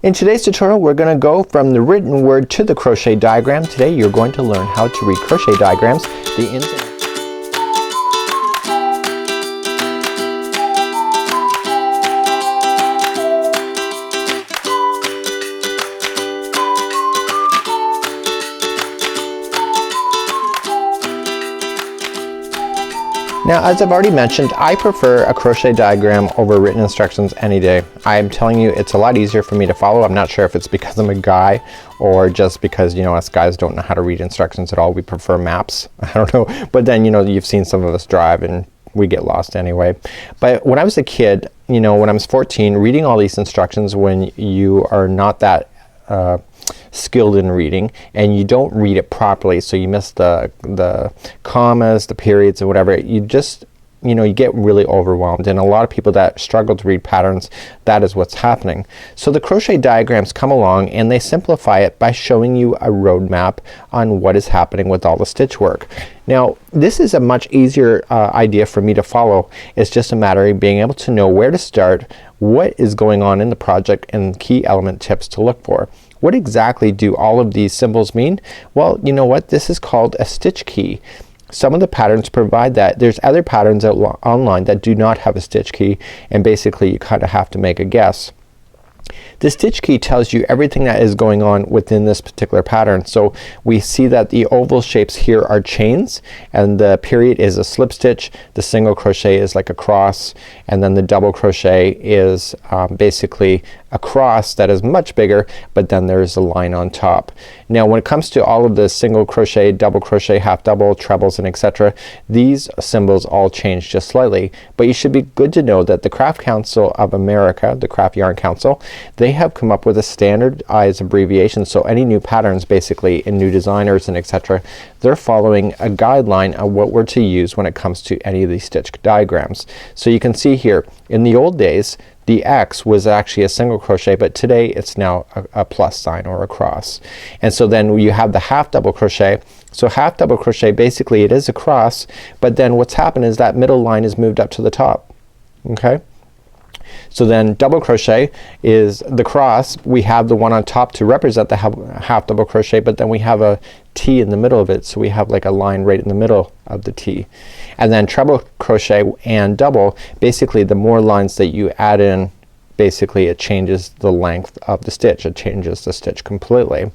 In today's tutorial we're going to go from the written word to the crochet diagram. Today you're going to learn how to read crochet diagrams, the ins and outs. Now, as I've already mentioned, I prefer a crochet diagram over written instructions any day. I'm telling you, it's a lot easier for me to follow. I'm not sure if it's because I'm a guy or just because, you know, us guys don't know how to read instructions at all. We prefer maps. I don't know. But then, you know, you've seen some of us drive and we get lost anyway. But when I was a kid, you know, when I was 14, reading all these instructions when you are not that skilled in reading and you don't read it properly, so you miss the commas, the periods, and whatever, you just, you know, you get really overwhelmed. And a lot of people that struggle to read patterns, that is what's happening. So the crochet diagrams come along and they simplify it by showing you a roadmap on what is happening with all the stitch work. Now this is a much easier idea for me to follow. It's just a matter of being able to know where to start, what is going on in the project, and key element tips to look for. What exactly do all of these symbols mean? Well, you know what? This is called a stitch key. Some of the patterns provide that. There's other patterns online that do not have a stitch key, and basically you kind of have to make a guess. The stitch key tells you everything that is going on within this particular pattern. So we see that the oval shapes here are chains, and the period is a slip stitch, the single crochet is like a cross, and then the double crochet is basically a cross that is much bigger, but then there's a line on top. Now when it comes to all of the single crochet, double crochet, half double, trebles, and etc., these symbols all change just slightly. But you should be good to know that the Craft Council of America, the Craft Yarn Council, they have come up with a standardized abbreviation. So any new patterns basically in new designers and etc., they're following a guideline on what we're to use when it comes to any of these stitch diagrams. So you can see here, in the old days the X was actually a single crochet, but today it's now a plus sign or a cross. And so then you have the half double crochet. So half double crochet, basically it is a cross, but then what's happened is that middle line is moved up to the top. Okay? So then double crochet is the cross. We have the one on top to represent the half double crochet, but then we have a T in the middle of it, so we have like a line right in the middle of the T. And then treble crochet and double, basically the more lines that you add in, basically it changes the length of the stitch. It changes the stitch completely.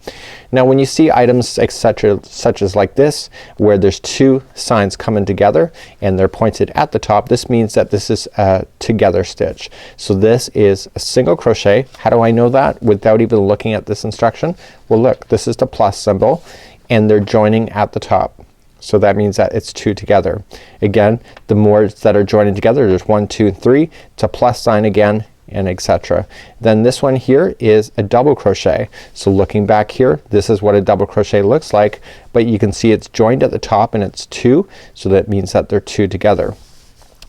Now when you see items etc., such as like this, where there's two signs coming together and they're pointed at the top, this means that this is a together stitch. So this is a single crochet. How do I know that without even looking at this instruction? Well look, this is the plus symbol and they're joining at the top. So that means that it's two together. Again, the more that are joining together, there's 1, 2, 3, it's a plus sign again, and etc. Then this one here is a double crochet. So looking back here, this is what a double crochet looks like, but you can see it's joined at the top and it's two, so that means that they're two together.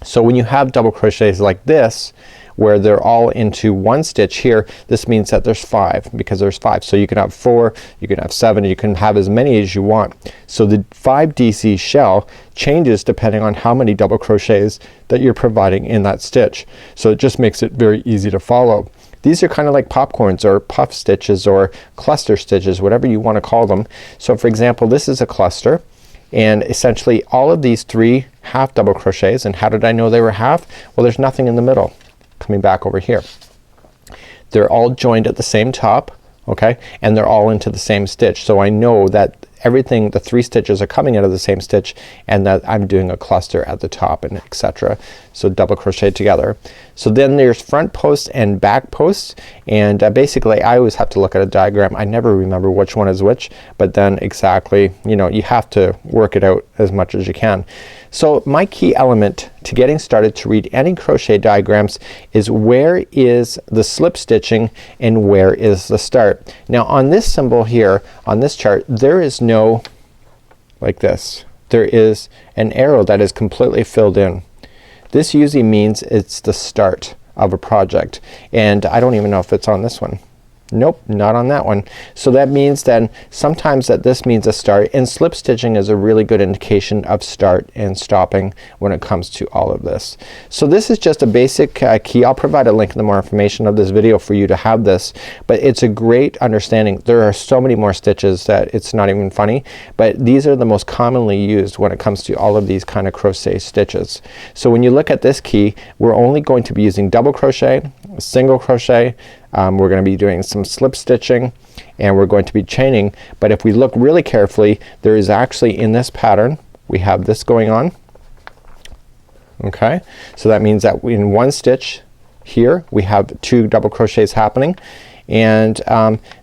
So when you have double crochets like this, where they're all into one stitch here, this means that there's 5, because there's 5. So you can have 4, you can have 7, you can have as many as you want. So the 5 DC shell changes depending on how many double crochets that you're providing in that stitch. So it just makes it very easy to follow. These are kind of like popcorns or puff stitches or cluster stitches, whatever you want to call them. So for example, this is a cluster, and essentially all of these 3 half double crochets, and how did I know they were half? Well, there's nothing in the middle. Coming back over here, they're all joined at the same top, okay, and they're all into the same stitch. So I know that everything, the 3 stitches are coming out of the same stitch, and that I'm doing a cluster at the top, and etc. So double crochet together. So then there's front posts and back posts, and basically I always have to look at a diagram. I never remember which one is which, but then exactly, you know, you have to work it out as much as you can. So my key element to getting started to read any crochet diagrams is where is the slip stitching and where is the start. Now on this symbol here, on this chart, there is no, like this, there is an arrow that is completely filled in. This usually means it's the start of a project, and I don't even know if it's on this one. Nope, not on that one. So that means then sometimes that this means a start, and slip stitching is a really good indication of start and stopping when it comes to all of this. So this is just a basic key. I'll provide a link in the more information of this video for you to have this, but it's a great understanding. There are so many more stitches that it's not even funny, but these are the most commonly used when it comes to all of these kind of crochet stitches. So when you look at this key, we're only going to be using double crochet, single crochet, we're gonna be doing some slip stitching, and we're going to be chaining. But if we look really carefully, there is actually in this pattern we have this going on. Okay, so that means that in one stitch here we have 2 double crochets happening, and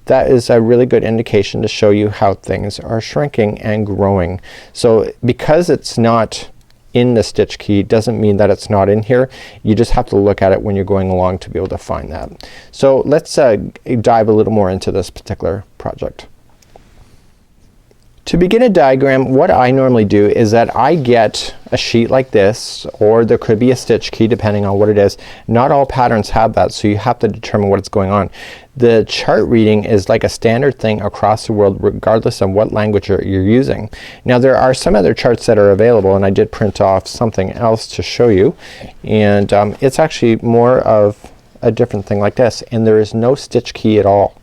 that is a really good indication to show you how things are shrinking and growing. So because it's not in the stitch key doesn't mean that it's not in here. You just have to look at it when you're going along to be able to find that. So let's dive a little more into this particular project. To begin a diagram, what I normally do is that I get a sheet like this, or there could be a stitch key depending on what it is. Not all patterns have that, so you have to determine what's going on. The chart reading is like a standard thing across the world regardless of what language you're using. Now there are some other charts that are available, and I did print off something else to show you, and it's actually more of a different thing like this, and there is no stitch key at all.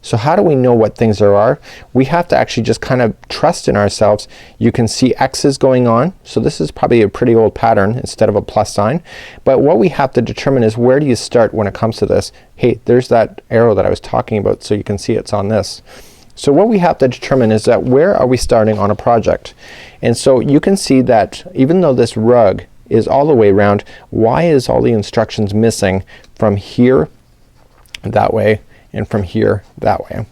So how do we know what things there are? We have to actually just kind of trust in ourselves. You can see X's going on, so this is probably a pretty old pattern instead of a plus sign. But what we have to determine is where do you start when it comes to this. Hey, there's that arrow that I was talking about, so you can see it's on this. So what we have to determine is that where are we starting on a project. And so you can see that even though this rug is all the way around, why is all the instructions missing from here that way and from here that way?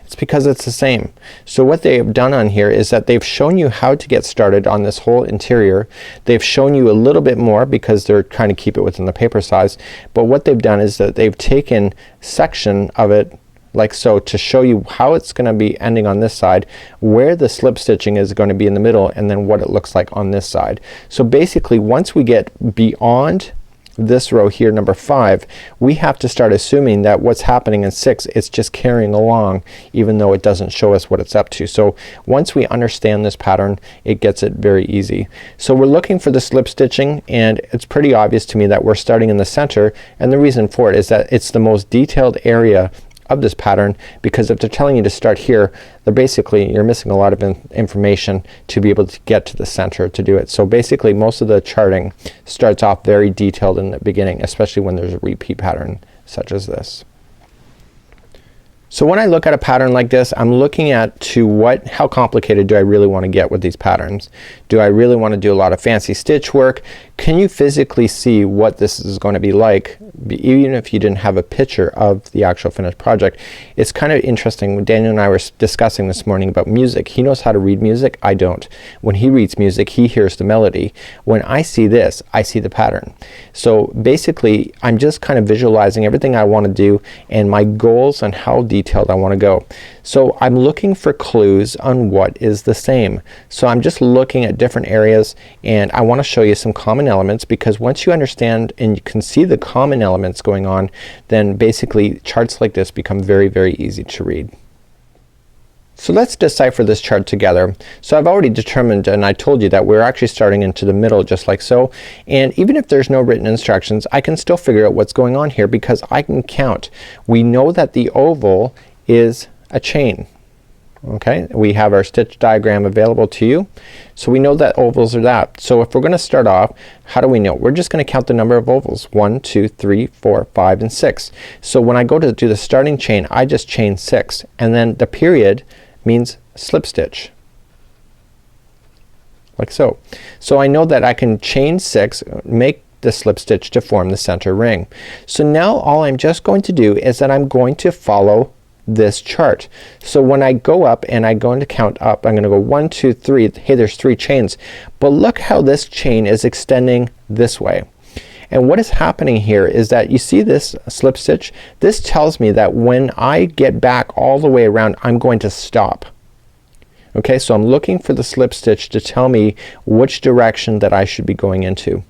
It's because it's the same. So what they have done on here is that they've shown you how to get started on this whole interior. They've shown you a little bit more because they're trying to keep it within the paper size, but what they've done is that they've taken section of it like so to show you how it's gonna be ending on this side, where the slip stitching is going to be in the middle, and then what it looks like on this side. So basically once we get beyond this row here, number 5, we have to start assuming that what's happening in 6, it's just carrying along even though it doesn't show us what it's up to. So once we understand this pattern, it gets it very easy. So we're looking for the slip stitching, and it's pretty obvious to me that we're starting in the center, and the reason for it is that it's the most detailed area of this pattern, because if they're telling you to start here, they're basically, you're missing a lot of information to be able to get to the center to do it. So basically most of the charting starts off very detailed in the beginning, especially when there's a repeat pattern such as this. So when I look at a pattern like this, I'm looking at how complicated do I really want to get with these patterns? Do I really want to do a lot of fancy stitch work? Can you physically see what this is going to be like even if you didn't have a picture of the actual finished project? It's kind of interesting. When Daniel and I were discussing this morning about music, he knows how to read music. I don't. When he reads music, he hears the melody. When I see this, I see the pattern. So basically I'm just kind of visualizing everything I want to do and my goals and how detailed I want to go. So I'm looking for clues on what is the same. So I'm just looking at different areas, and I want to show you some common elements, because once you understand and you can see the common elements going on, then basically charts like this become very, very easy to read. So let's decipher this chart together. So I've already determined, and I told you that we're actually starting into the middle just like so, and even if there's no written instructions, I can still figure out what's going on here because I can count. We know that the oval is a chain. Okay, we have our stitch diagram available to you, so we know that ovals are that. So if we're going to start off, how do we know? We're just going to count the number of ovals. 1 2 3 4 5 and 6. So when I go to do the starting chain, I just chain 6, and then the period means slip stitch like so. So I know that I can chain 6, make the slip stitch to form the center ring. So now all I'm just going to do is that I'm going to follow this chart. So when I go up and I'm going to count up, I'm going to go 1 2 3. Hey, there's 3 chains, but look how this chain is extending this way. And what is happening here is that you see this slip stitch. This tells me that when I get back all the way around, I'm going to stop. Okay, so I'm looking for the slip stitch to tell me which direction that I should be going into.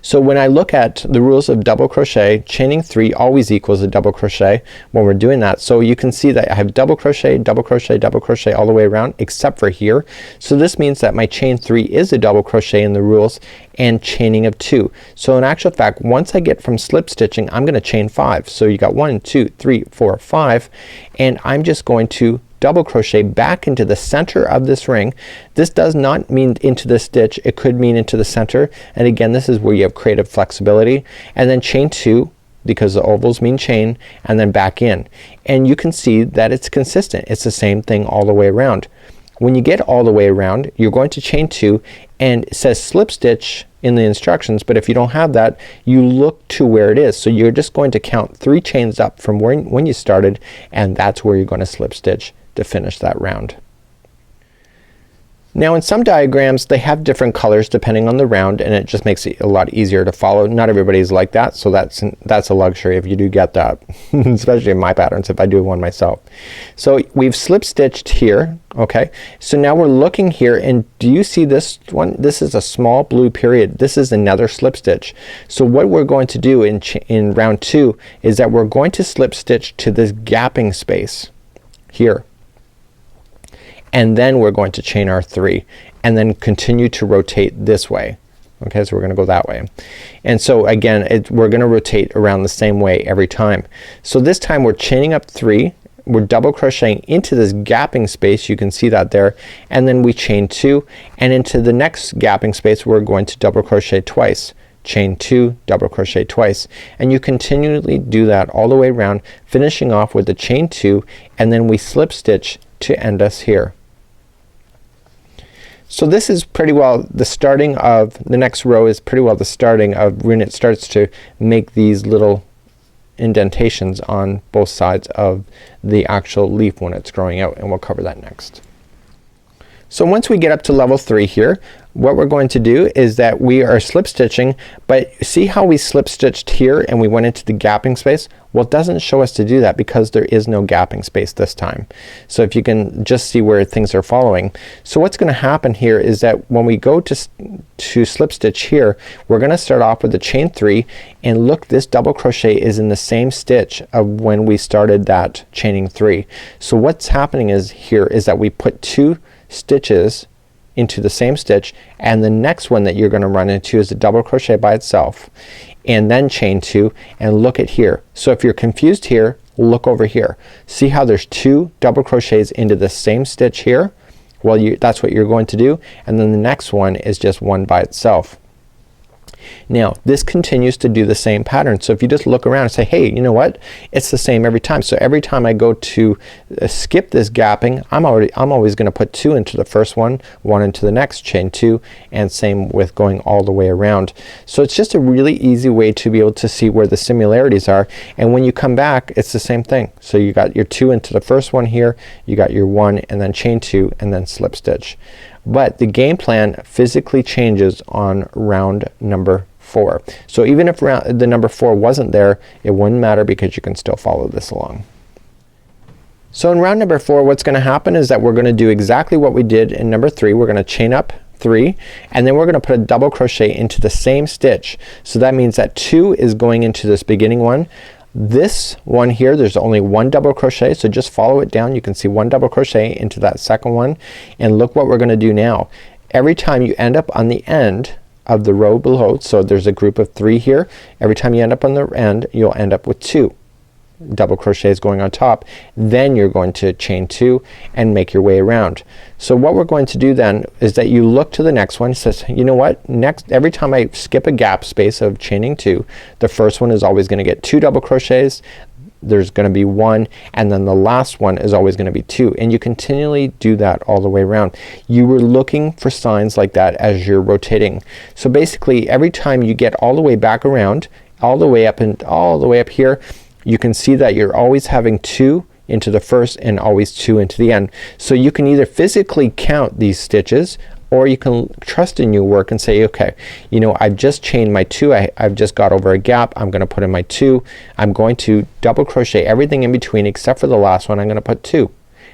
So when I look at the rules of double crochet, chaining 3 always equals a double crochet when we're doing that. So you can see that I have double crochet, double crochet, double crochet all the way around except for here. So this means that my chain 3 is a double crochet in the rules, and chaining of 2. So in actual fact, once I get from slip stitching, I'm gonna chain 5. So you got 1, 2, 3, 4, 5, and I'm just going to double crochet back into the center of this ring. This does not mean into the stitch, it could mean into the center, and again this is where you have creative flexibility, and then chain 2 because the ovals mean chain, and then back in, and you can see that it's consistent. It's the same thing all the way around. When you get all the way around, you're going to chain 2, and it says slip stitch in the instructions, but if you don't have that, you look to where it is. So you're just going to count 3 chains up from when you started, and that's where you're going to slip stitch to finish that round. Now in some diagrams they have different colors depending on the round, and it just makes it a lot easier to follow. Not everybody's like that, so that's a luxury if you do get that especially in my patterns if I do one myself. So we've slip stitched here. Okay, so now we're looking here, and do you see this one? This is a small blue period. This is another slip stitch. So what we're going to do in round 2 is that we're going to slip stitch to this gapping space here, and then we're going to chain our 3 and then continue to rotate this way. Okay, so we're gonna go that way, and so again we're gonna rotate around the same way every time. So this time we're chaining up 3, we're double crocheting into this gapping space, you can see that there, and then we chain 2, and into the next gapping space we're going to double crochet twice, chain 2, double crochet twice, and you continually do that all the way around, finishing off with the chain 2, and then we slip stitch to end us here. So this is pretty well the starting of the next row, is pretty well the starting of when it starts to make these little indentations on both sides of the actual leaf when it's growing out, and we'll cover that next. So once we get up to level 3 here, what we're going to do is that we are slip stitching, but see how we slip stitched here and we went into the gapping space? Well, it doesn't show us to do that because there is no gapping space this time. So if you can just see where things are following. So what's gonna happen here is that when we go to slip stitch here, we're gonna start off with the chain 3, and look, this double crochet is in the same stitch of when we started that chaining 3. So what's happening is here is that we put 2 stitches into the same stitch, and the next one that you're gonna run into is a double crochet by itself, and then chain 2, and look at here. So if you're confused here, look over here. See how there's 2 double crochets into the same stitch here? Well, that's what you're going to do, and then the next one is just one by itself. Now this continues to do the same pattern. So if you just look around and say, hey, you know what, it's the same every time. So every time I go to skip this gapping, I'm always gonna put 2 into the first one, 1 into the next, chain 2, and same with going all the way around. So it's just a really easy way to be able to see where the similarities are, and when you come back it's the same thing. So you got your 2 into the first one here, you got your 1, and then chain 2, and then slip stitch. But the game plan physically changes on round number 4. So even if the number 4 wasn't there, it wouldn't matter because you can still follow this along. So in round number 4, what's gonna happen is that we're gonna do exactly what we did in number 3. We're gonna chain up 3, and then we're gonna put a double crochet into the same stitch. So that means that 2 is going into this beginning one. This one here, there's only 1 double crochet, so just follow it down. You can see 1 double crochet into that second one, and look what we're gonna do now. Every time you end up on the end of the row below, so there's a group of 3 here, every time you end up on the end, you'll end up with 2 double crochets going on top. Then you're going to chain 2 and make your way around. So what we're going to do then is that you look to the next one. It says, you know what, next, every time I skip a gap space of chaining 2, the first one is always gonna get 2 double crochets, there's gonna be 1, and then the last one is always gonna be 2, and you continually do that all the way around. You were looking for signs like that as you're rotating. So basically every time you get all the way back around, all the way up and all the way up here, you can see that you're always having 2 into the first and always 2 into the end. So you can either physically count these stitches, or you can trust in your work and say, okay, you know, I've just chained my 2, I've just got over a gap, I'm gonna put in my 2, I'm going to double crochet everything in between except for the last one, I'm gonna put 2,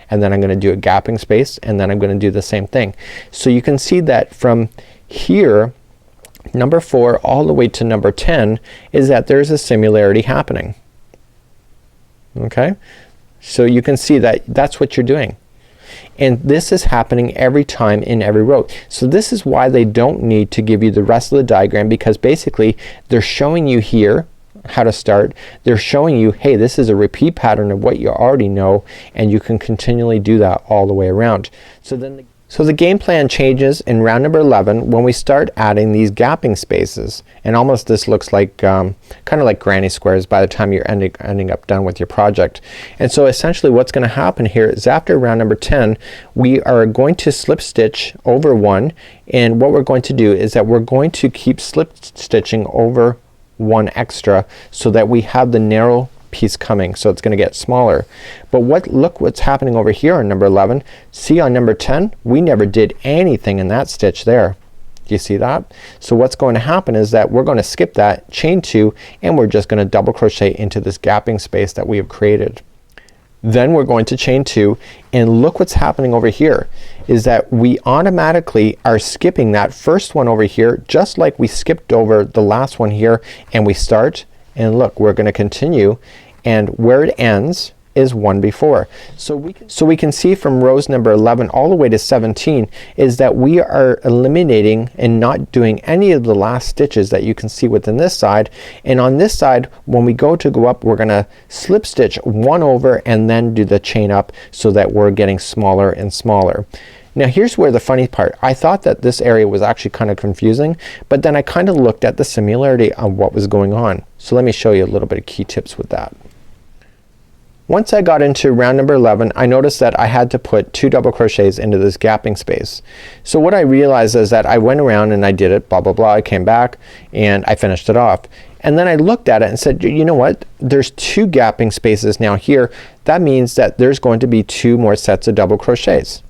and then I'm gonna do a gapping space, and then I'm gonna do the same thing. So you can see that from here number 4 all the way to number 10 is that there's a similarity happening. Okay, so you can see that that's what you're doing, and this is happening every time in every row. So this is why they don't need to give you the rest of the diagram, because basically they're showing you here how to start. They're showing you, hey, this is a repeat pattern of what you already know, and you can continually do that all the way around. So the game plan changes in round number 11 when we start adding these gapping spaces, and almost this looks like kind of like granny squares by the time you're ending up done with your project. And so essentially what's going to happen here is after round number 10 we are going to slip stitch over 1, and what we're going to do is that we're going to keep slip stitching over 1 extra so that we have the narrow piece coming, so it's gonna get smaller. But look what's happening over here on number 11. See, on number 10 we never did anything in that stitch there. Do you see that? So what's going to happen is that we're going to skip that, chain 2, and we're just going to double crochet into this gapping space that we have created. Then we're going to chain 2, and look what's happening over here is that we automatically are skipping that first one over here, just like we skipped over the last one here, and we start, and look, we're going to continue, and where it ends is one before. So we can see from rows number 11 all the way to 17 is that we are eliminating and not doing any of the last stitches that you can see within this side. And on this side, when we go up, we're gonna slip stitch 1 over and then do the chain up so that we're getting smaller and smaller. Now here's where the funny part, I thought that this area was actually kind of confusing, but then I kind of looked at the similarity on what was going on. So let me show you a little bit of key tips with that. Once I got into round number 11, I noticed that I had to put 2 double crochets into this gapping space. So what I realized is that I went around and I did it, blah blah blah, I came back and I finished it off. And then I looked at it and said, you know what, there's 2 gapping spaces now here. That means that there's going to be 2 more sets of double crochets.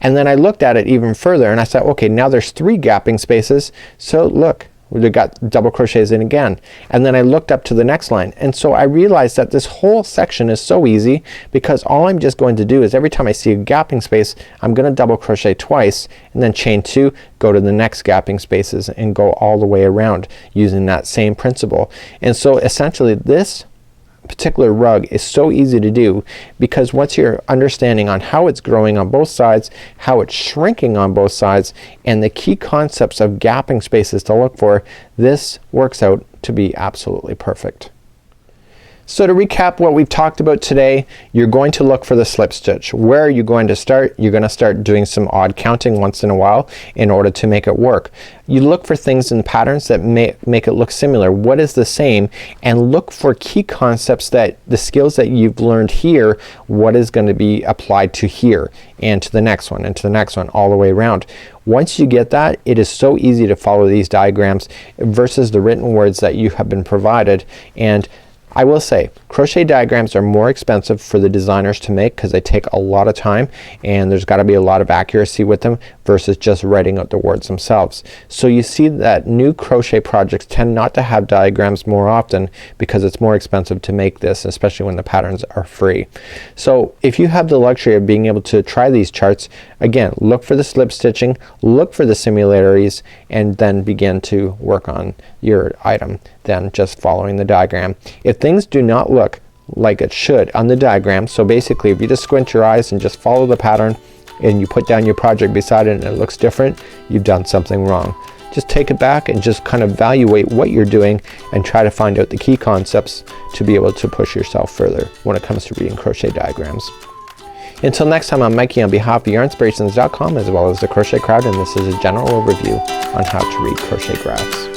And then I looked at it even further and I said, okay, now there's 3 gapping spaces. So look, we got double crochets in again. And then I looked up to the next line, and so I realized that this whole section is so easy because all I'm just going to do is every time I see a gapping space, I'm gonna double crochet twice and then chain 2, go to the next gapping spaces and go all the way around using that same principle. And so essentially this particular rug is so easy to do because once you're understanding on how it's growing on both sides, how it's shrinking on both sides, and the key concepts of gapping spaces to look for, this works out to be absolutely perfect. So to recap what we've talked about today, you're going to look for the slip stitch. Where are you going to start? You're going to start doing some odd counting once in a while in order to make it work. You look for things in patterns that make it look similar. What is the same? And look for key concepts, that the skills that you've learned here, what is going to be applied to here and to the next one and to the next one all the way around. Once you get that, it is so easy to follow these diagrams versus the written words that you have been provided. And I will say crochet diagrams are more expensive for the designers to make because they take a lot of time and there's got to be a lot of accuracy with them versus just writing out the words themselves. So you see that new crochet projects tend not to have diagrams more often because it's more expensive to make this, especially when the patterns are free. So if you have the luxury of being able to try these charts, again, look for the slip stitching, look for the similarities, and then begin to work on your item than just following the diagram. If things do not look like it should on the diagram, so basically if you just squint your eyes and just follow the pattern and you put down your project beside it and it looks different, you've done something wrong. Just take it back and just kind of evaluate what you're doing and try to find out the key concepts to be able to push yourself further when it comes to reading crochet diagrams. Until next time, I'm Mikey on behalf of Yarnspirations.com as well as the Crochet Crowd, and this is a general overview on how to read crochet graphs.